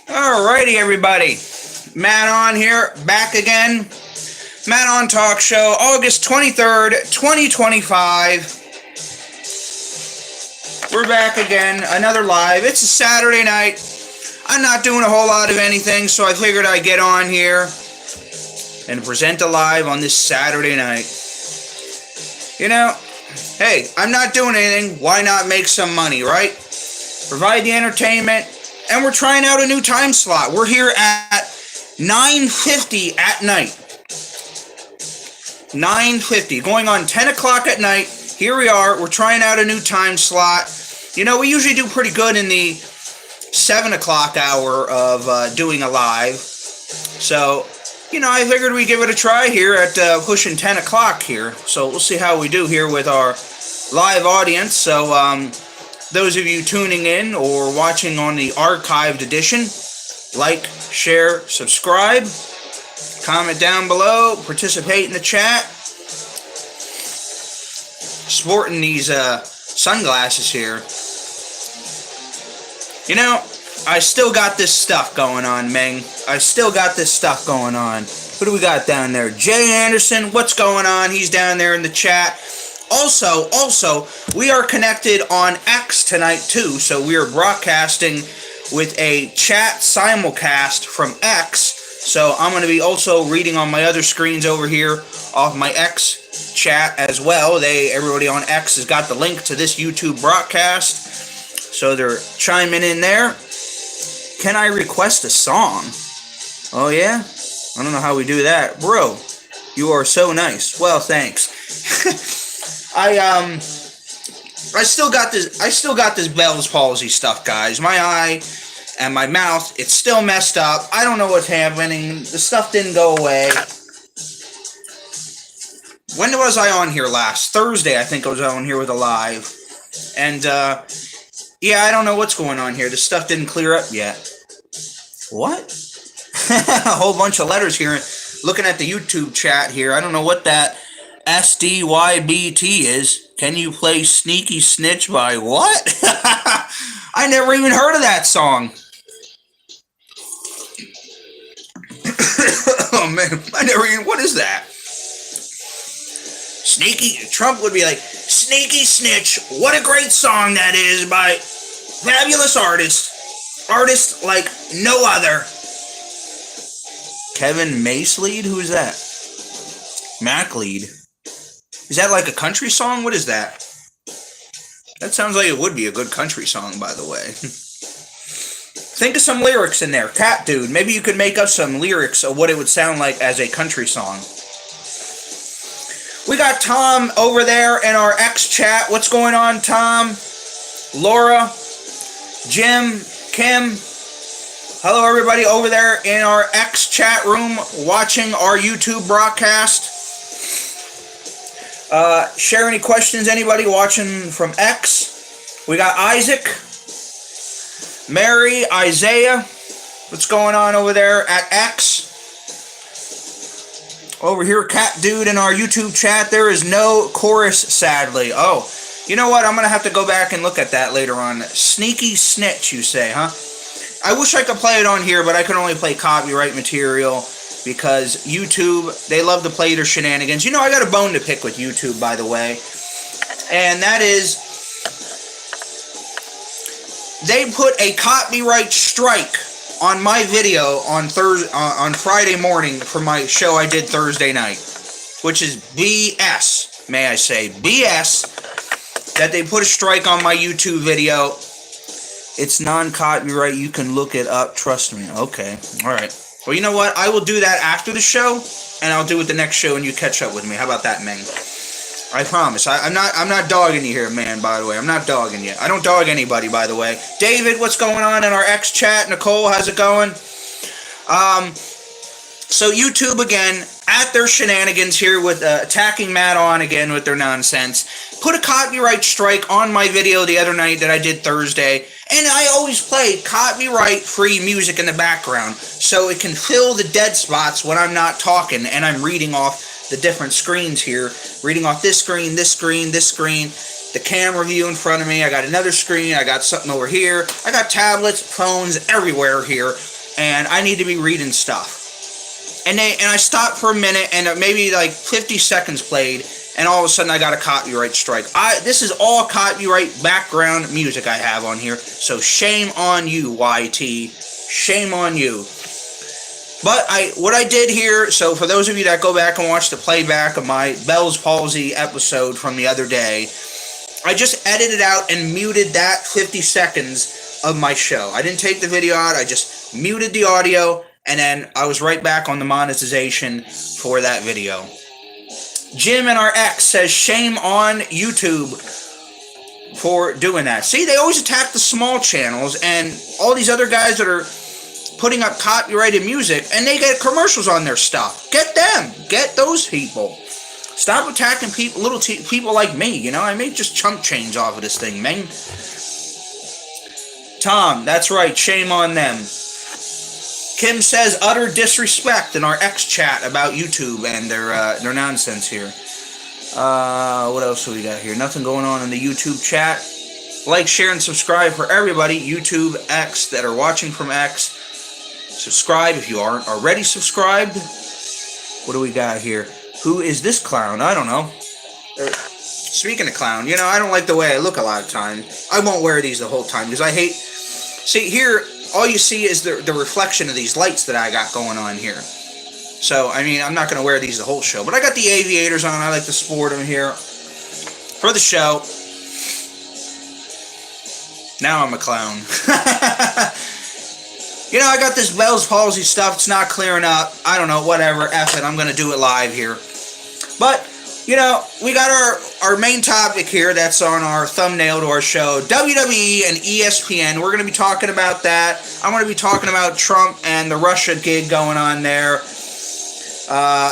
Alrighty, everybody. Matt on here, back again. Matt on Talk Show, August 23rd, 2025. We're back again, another live. It's a Saturday night. I'm not doing a whole lot of anything, so I figured I'd get on here and present a live on this Saturday night. You know, hey, I'm not doing anything. Why not make some money, right? Provide the entertainment. And we're trying out a new time slot. We're here at 9:50 at night. 9:50, going on 10 o'clock at night. Here we are. We're trying out a new time slot. You know, we usually do pretty good in the 7 o'clock hour of doing a live. So, you know, I figured we'd give it a try here at pushing 10 o'clock here. So we'll see how we do here with our live audience. So, those of you tuning in or watching on the archived edition, like, share, subscribe, comment down below, participate in the chat. Sporting these sunglasses here. You know, I still got this stuff going on, Meng. I still got this stuff going on. Who do we got down there? Jay Anderson, what's going on? He's down there in the chat. Also, we are connected on X tonight too, so we are broadcasting with a chat simulcast from X. So I'm going to be also reading on my other screens over here off my X chat as well. Everybody on X has got the link to this YouTube broadcast, so they're chiming in there. Can I request a song? Oh yeah? I don't know how we do that. Bro, you are so nice. Well, thanks. I still got this Bell's palsy stuff, guys. My eye and my mouth, it's still messed up. I don't know what's happening. The stuff didn't go away. When was I on here last? Thursday, I think I was on here with a live. And yeah, I don't know what's going on here. The stuff didn't clear up yet. What? A whole bunch of letters here. Looking at the YouTube chat here, I don't know what that SDYBT is. Can you play Sneaky Snitch by what? I never even heard of that song. Oh man, what is that? Trump would be like, Sneaky Snitch, what a great song that is by fabulous artist like no other. Kevin Macelead? Who's that? Maclead. Is that like a country song? What is that? That sounds like it would be a good country song, by the way. Think of some lyrics in there. Cat Dude, maybe you could make up some lyrics of what it would sound like as a country song. We got Tom over there in our X chat. What's going on, Tom? Laura, Jim, Kim. Hello, everybody over there in our X chat room watching our YouTube broadcast. Share any questions, anybody watching from X. We got Isaac, Mary, Isaiah. What's going on over there at X? Over here, Cat Dude in our YouTube chat. There is no chorus, sadly. Oh, you know what? I'm going to have to go back and look at that later on. Sneaky Snitch, you say, huh? I wish I could play it on here, but I can only play copyright material. Because YouTube, they love to play their shenanigans. You know, I got a bone to pick with YouTube, by the way. And that is, they put a copyright strike on my video on Friday morning for my show I did Thursday night. Which is BS, may I say. BS, that they put a strike on my YouTube video. It's non-copyright. You can look it up. Trust me. Okay. All right. Well, you know what? I will do that after the show, and I'll do it the next show, and you catch up with me. How about that, Meng? I promise. I'm not dogging you here, man, by the way. I'm not dogging you. I don't dog anybody, by the way. David, what's going on in our X chat? Nicole, how's it going? So YouTube again, at their shenanigans here with attacking Matt on again with their nonsense. Put a copyright strike on my video the other night that I did Thursday. And I always play copyright-free music in the background so it can fill the dead spots when I'm not talking and I'm reading off the different screens here. Reading off this screen, this screen, this screen. The camera view in front of me. I got another screen. I got something over here. I got tablets, phones, everywhere here. And I need to be reading stuff. And I stopped for a minute, and maybe like 50 seconds played, and all of a sudden I got a copyright strike. This is all copyright background music I have on here, so shame on you, YT. Shame on you. But what I did here, so for those of you that go back and watch the playback of my Bell's Palsy episode from the other day, I just edited out and muted that 50 seconds of my show. I didn't take the video out, I just muted the audio, and then I was right back on the monetization for that video. Jim in our X says, shame on YouTube for doing that. See, they always attack the small channels, and all these other guys that are putting up copyrighted music, and they get commercials on their stuff. Get them. Get those people. Stop attacking people, people like me, you know? I made just chump change off of this thing, man. Tom, that's right. Shame on them. Kim says utter disrespect in our X chat about YouTube and their nonsense here. What else do we got here? Nothing going on in the YouTube chat. Like, share, and subscribe for everybody. YouTube, X, that are watching from X. Subscribe if you aren't already subscribed. What do we got here? Who is this clown? I don't know. Speaking of clown, you know, I don't like the way I look a lot of times. I won't wear these the whole time because I hate... See, here... all you see is the reflection of these lights that I got going on here. So, I mean, I'm not going to wear these the whole show. But I got the aviators on. I like to sport them here for the show. Now I'm a clown. You know, I got this Bell's Palsy stuff. It's not clearing up. I don't know, whatever. F it. I'm going to do it live here. But... you know, we got our main topic here that's on our thumbnail to our show, WWE and ESPN. We're going to be talking about that. I'm going to be talking about Trump and the Russia gig going on there.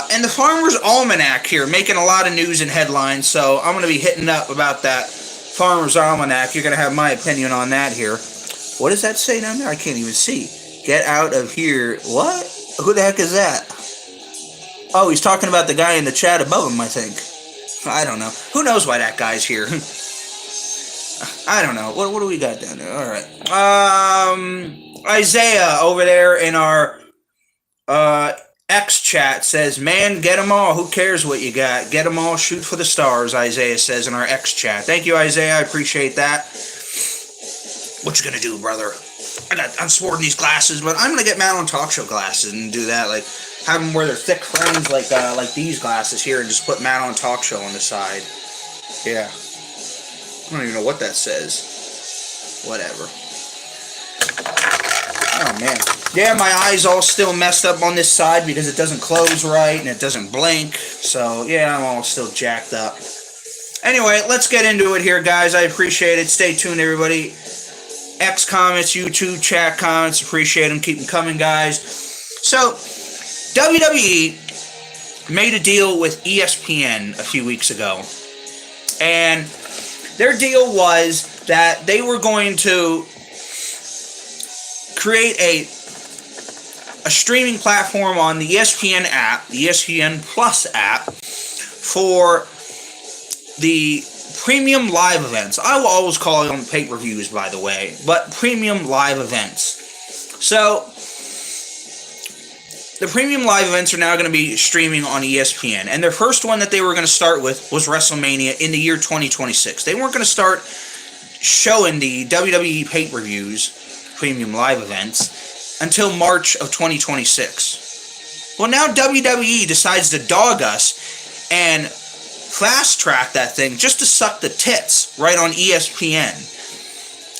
And the Farmer's Almanac here, making a lot of news and headlines, so I'm going to be hitting up about that Farmer's Almanac. You're going to have my opinion on that here. What does that say down there? I can't even see. Get out of here. What? Who the heck is that? Oh, he's talking about the guy in the chat above him, I think. I don't know. Who knows why that guy's here? I don't know. What do we got down there? All right. Isaiah over there in our X chat says, man, get them all. Who cares what you got? Get them all. Shoot for the stars, Isaiah says in our X chat. Thank you, Isaiah. I appreciate that. What you gonna do, brother? I'm sporting these glasses, but I'm gonna get Matt on talk show glasses and do that, like... have them wear their thick frames like these glasses here and just put Matt on talk show on the side. Yeah. I don't even know what that says. Whatever. Oh, man. Yeah, my eye's all still messed up on this side because it doesn't close right and it doesn't blink. So, yeah, I'm all still jacked up. Anyway, let's get into it here, guys. I appreciate it. Stay tuned, everybody. X comments, YouTube chat comments. Appreciate them. Keep them coming, guys. So... WWE made a deal with ESPN a few weeks ago, and their deal was that they were going to create a streaming platform on the ESPN app, the ESPN Plus app, for the premium live events. I will always call them pay-per-views, by the way, but premium live events. So... the premium live events are now going to be streaming on ESPN. And their first one that they were going to start with was WrestleMania in the year 2026. They weren't going to start showing the WWE pay-per-views, premium live events, until March of 2026. Well, now WWE decides to dog us and fast-track that thing just to suck the tits right on ESPN.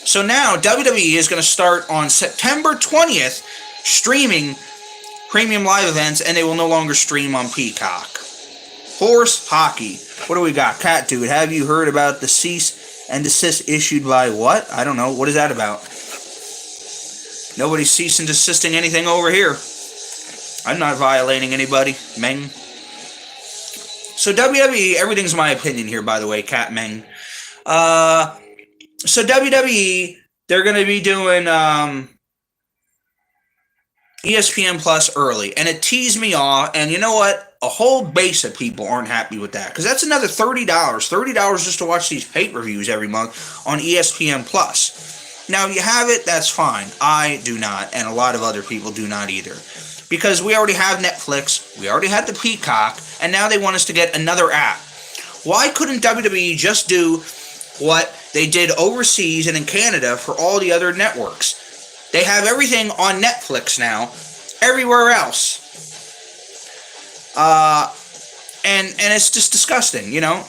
So now WWE is going to start on September 20th streaming premium live events, and they will no longer stream on Peacock. Horse hockey. What do we got? Cat Dude, have you heard about the cease and desist issued by what? I don't know. What is that about? Nobody's cease and desisting anything over here. I'm not violating anybody, Meng. So WWE, everything's my opinion here, by the way, Cat Meng. So WWE, they're going to be doing ESPN Plus early, and it teased me off. And you know what? A whole base of people aren't happy with that because that's another $30 just to watch these pay-per-views every month on ESPN Plus. Now, if you have it, that's fine. I do not, and a lot of other people do not either. Because we already have Netflix, we already had the Peacock, and now they want us to get another app. Why couldn't WWE just do what they did overseas and in Canada for all the other networks? They have everything on Netflix now, everywhere else. And it's just disgusting, you know.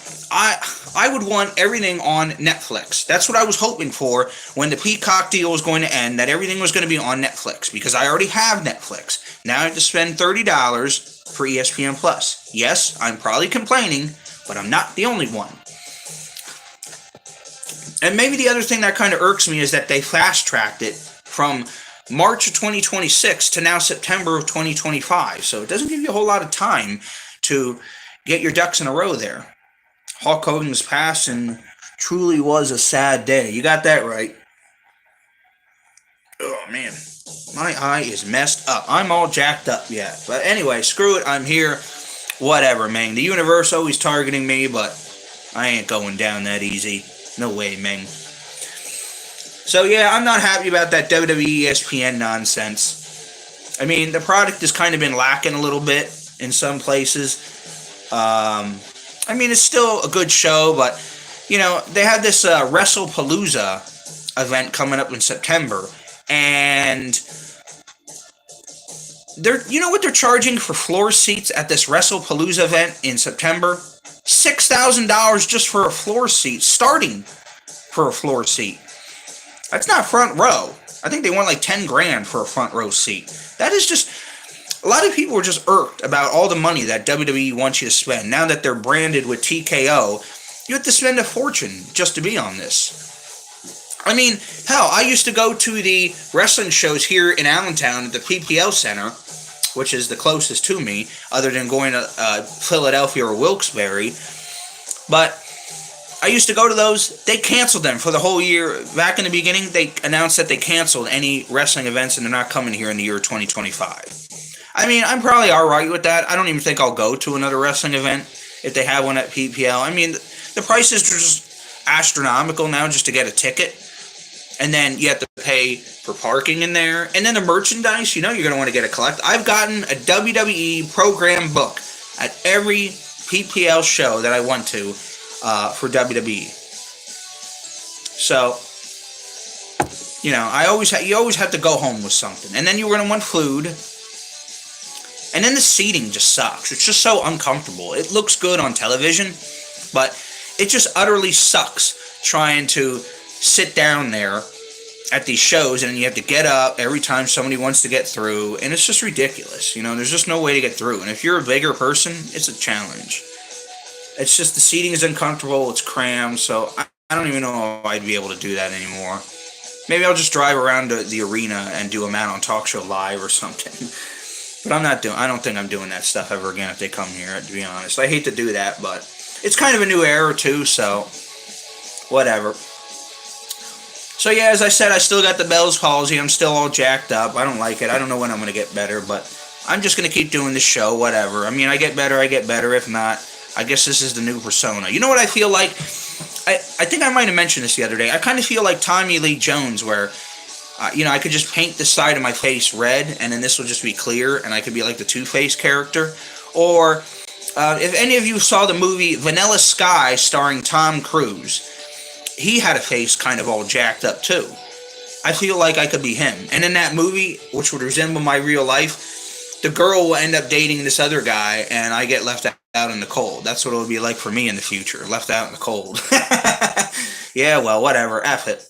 I would want everything on Netflix. That's what I was hoping for when the Peacock deal was going to end, that everything was going to be on Netflix, because I already have Netflix. Now I have to spend $30 for ESPN Plus. Yes, I'm probably complaining, but I'm not the only one. And maybe the other thing that kind of irks me is that they fast-tracked it from March of 2026 to now September of 2025. So it doesn't give you a whole lot of time to get your ducks in a row there. Hulk Hogan's passing truly was a sad day. You got that right. Oh, man. My eye is messed up. I'm all jacked up yet. But anyway, screw it. I'm here. Whatever, man. The universe always targeting me, but I ain't going down that easy. No way, man. So, yeah, I'm not happy about that WWE ESPN nonsense. I mean, the product has kind of been lacking a little bit in some places. I mean, it's still a good show, but, you know, they have this WrestlePalooza event coming up in September, and you know what they're charging for floor seats at this WrestlePalooza event in September? $6,000 just for a floor seat, starting for a floor seat. That's not front row. I think they want like 10 grand for a front row seat. That is just... A lot of people are just irked about all the money that WWE wants you to spend. Now that they're branded with TKO, you have to spend a fortune just to be on this. I mean, hell, I used to go to the wrestling shows here in Allentown at the PPL Center, which is the closest to me, other than going to Philadelphia or Wilkes-Barre. But I used to go to those. They canceled them for the whole year. Back in the beginning, they announced that they canceled any wrestling events and they're not coming here in the year 2025. I mean, I'm probably alright with that. I don't even think I'll go to another wrestling event if they have one at PPL. I mean, the prices are just astronomical now just to get a ticket. And then you have to pay for parking in there. And then the merchandise, you know you're going to want to get a collect. I've gotten a WWE program book at every PPL show that I went to for WWE. So, you know, you always have to go home with something. And then you're going to want food. And then the seating just sucks. It's just so uncomfortable. It looks good on television, but it just utterly sucks trying to sit down there at these shows, and you have to get up every time somebody wants to get through, and it's just ridiculous. You know, there's just no way to get through. And if you're a bigger person, it's a challenge. It's just the seating is uncomfortable, it's crammed, so I don't even know if I'd be able to do that anymore. Maybe I'll just drive around to the arena and do a Man on Talk Show live or something. But I don't think I'm doing that stuff ever again if they come here, to be honest. I hate to do that, but it's kind of a new era too, so whatever. So yeah, as I said, I still got the Bell's palsy. I'm still all jacked up. I don't like it. I don't know when I'm going to get better, but I'm just going to keep doing this show, whatever. I mean, I get better. If not, I guess this is the new persona. You know what I feel like? I think I might have mentioned this the other day. I kind of feel like Tommy Lee Jones, where... you know, I could just paint the side of my face red, and then this will just be clear, and I could be like the Two-Face character. Or, if any of you saw the movie Vanilla Sky starring Tom Cruise, he had a face kind of all jacked up, too. I feel like I could be him. And in that movie, which would resemble my real life, the girl will end up dating this other guy, and I get left out in the cold. That's what it would be like for me in the future, left out in the cold. Yeah, well, whatever, F it.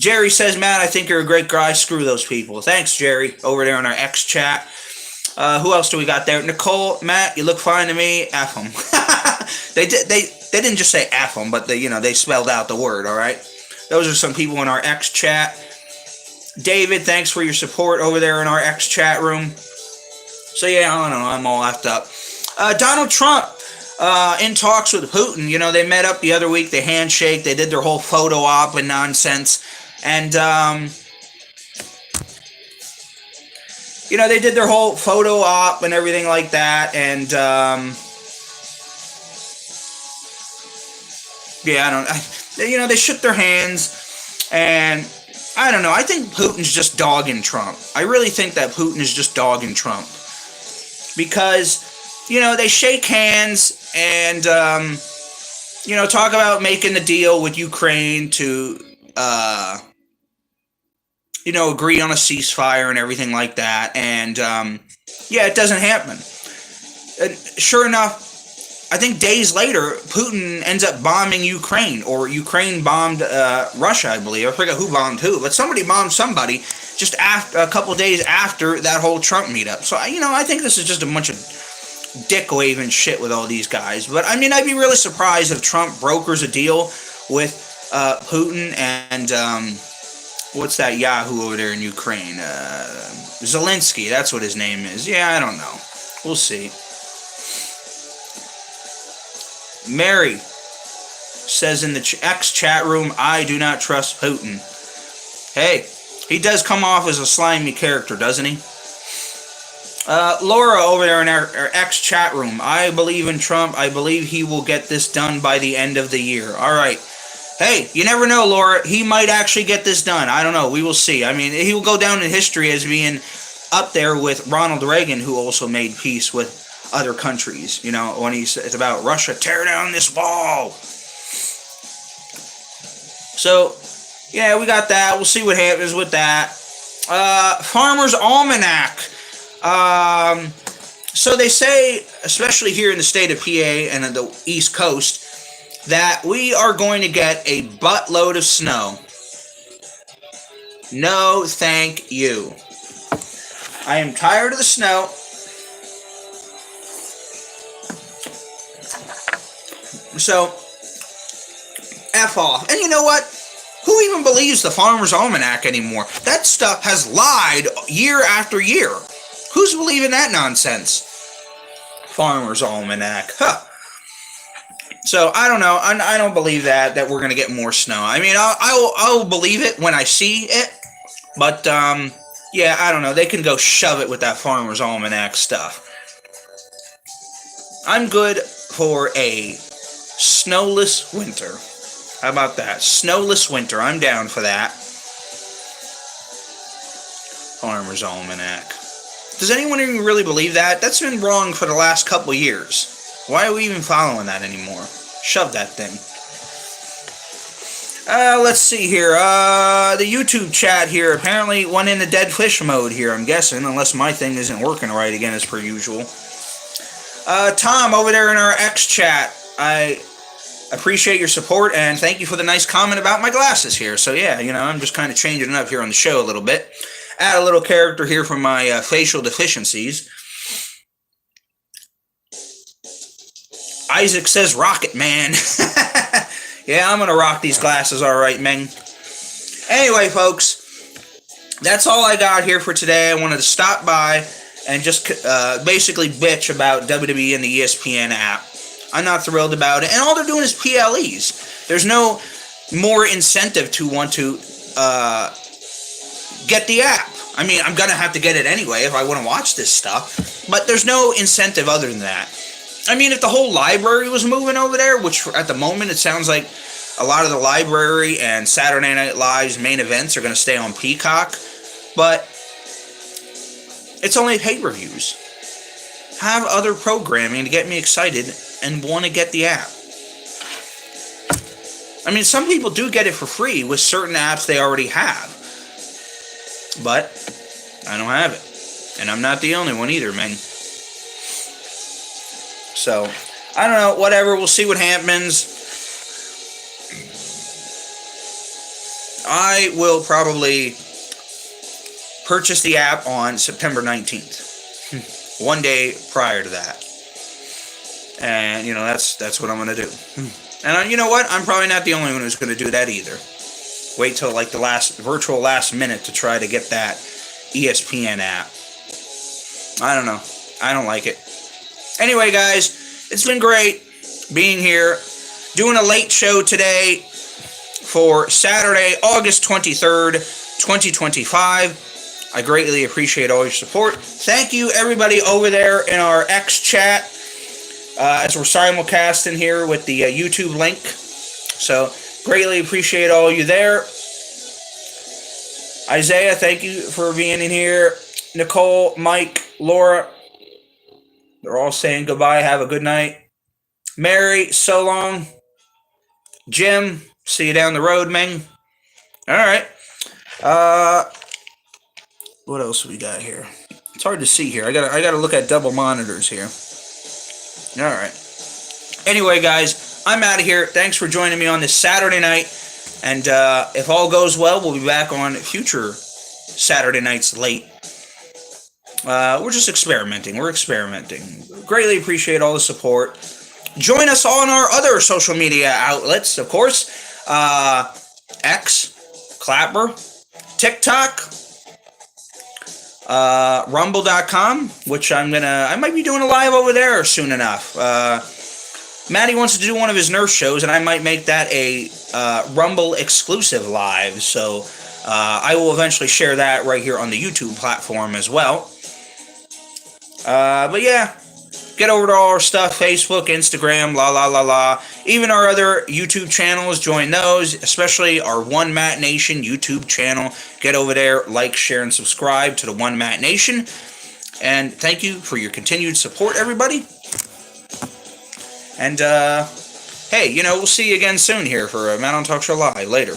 Jerry says, Matt, I think you're a great guy. Screw those people. Thanks, Jerry, over there in our X chat. Who else do we got there? Nicole, Matt, you look fine to me. F them. They didn't just say F them, but they spelled out the word, all right? Those are some people in our X chat. David, thanks for your support over there in our X chat room. So yeah, I don't know. I'm all effed up. Donald Trump in talks with Putin. You know, they met up the other week. They handshake. They did their whole photo op and nonsense. And you know, they did their whole photo op and everything like that. And yeah, I don't. You know, they shook their hands, and I don't know. I think Putin's just dogging Trump. I really think that Putin is just dogging Trump because, you know, they shake hands and you know, talk about making the deal with Ukraine to you know, agree on a ceasefire and everything like that. And yeah, it doesn't happen. And sure enough, I think days later, Putin ends up bombing Ukraine, or Ukraine bombed Russia, I believe. I forget who bombed who, but somebody bombed somebody just after, a couple days after that whole Trump meetup. So, you know, I think this is just a bunch of dick-waving shit with all these guys. But, I mean, I'd be really surprised if Trump brokers a deal with Putin and, what's that Yahoo over there in Ukraine? Zelensky, that's what his name is. Yeah, I don't know. We'll see. Mary says in the X chat room, I do not trust Putin. Hey, he does come off as a slimy character, doesn't he? Laura over there in our X chat room, I believe in Trump. I believe he will get this done by the end of the year. All right. Hey, you never know, Laura. He might actually get this done. I don't know. We will see. I mean, he will go down in history as being up there with Ronald Reagan, who also made peace with other countries, you know, when it's about Russia, tear down this wall. So, yeah, we got that. We'll see what happens with that. Farmer's Almanac. So they say, especially here in the state of PA and on the East Coast, that we are going to get a buttload of snow. No, thank you. I am tired of the snow. So, F off. And you know what? Who even believes the Farmer's Almanac anymore? That stuff has lied year after year. Who's believing that nonsense? Farmer's Almanac. Huh. So, I don't know. I don't believe that we're going to get more snow. I mean, I'll believe it when I see it. But, yeah, I don't know. They can go shove it with that Farmer's Almanac stuff. I'm good for a snowless winter. How about that? Snowless winter. I'm down for that. Farmer's Almanac. Does anyone even really believe that? That's been wrong for the last couple years. Why are we even following that anymore? Shove that thing. Let's see here. The YouTube chat here apparently went into dead fish mode here, I'm guessing, unless my thing isn't working right again as per usual. Tom, over there in our X chat, I appreciate your support, and thank you for the nice comment about my glasses here. So yeah, you know, I'm just kind of changing it up here on the show a little bit. Add a little character here for my facial deficiencies. Isaac says Rocket Man. Yeah, I'm going to rock these glasses all right, Meng. Anyway, folks, that's all I got here for today. I wanted to stop by and just basically bitch about WWE and the ESPN app. I'm not thrilled about it. And all they're doing is PLEs. There's no more incentive to want to get the app. I mean, I'm going to have to get it anyway if I want to watch this stuff. But there's no incentive other than that. I mean, if the whole library was moving over there, which at the moment it sounds like a lot of the library and Saturday Night Live's main events are going to stay on Peacock. But it's only pay-per-views. Have other programming to get me excited and want to get the app. I mean, some people do get it for free with certain apps they already have. But I don't have it. And I'm not the only one either, man. So, I don't know, whatever. We'll see what happens. I will probably purchase the app on September 19th. One day prior to that. And, you know, that's what I'm going to do. And you know what? I'm probably not the only one who's going to do that either. Wait till like the virtual last minute to try to get that ESPN app. I don't know. I don't like it. Anyway, guys, it's been great being here, doing a late show today for Saturday, August 23rd, 2025. I greatly appreciate all your support. Thank you, everybody over there in our X chat, as we're simulcasting here with the YouTube link. So, greatly appreciate all you there. Isaiah, thank you for being in here. Nicole, Mike, Laura, they're all saying goodbye. Have a good night. Mary, so long. Jim, see you down the road, Ming. All right. What else we got here? It's hard to see here. I gotta look at double monitors here. All right. Anyway, guys, I'm out of here. Thanks for joining me on this Saturday night. And if all goes well, we'll be back on future Saturday nights late. We're just experimenting. We're experimenting. Greatly appreciate all the support. Join us on our other social media outlets, of course. X, Clapper, TikTok, Rumble.com, which I might be doing a live over there soon enough. Maddie wants to do one of his nurse shows, and I might make that a Rumble exclusive live. So I will eventually share that right here on the YouTube platform as well. But yeah, get over to all our stuff, Facebook, Instagram, la. Even our other YouTube channels, join those, especially our One Matt Nation YouTube channel. Get over there, like, share, and subscribe to the One Matt Nation. And thank you for your continued support, everybody. And, hey, we'll see you again soon here for Matt on Talk Show Live later.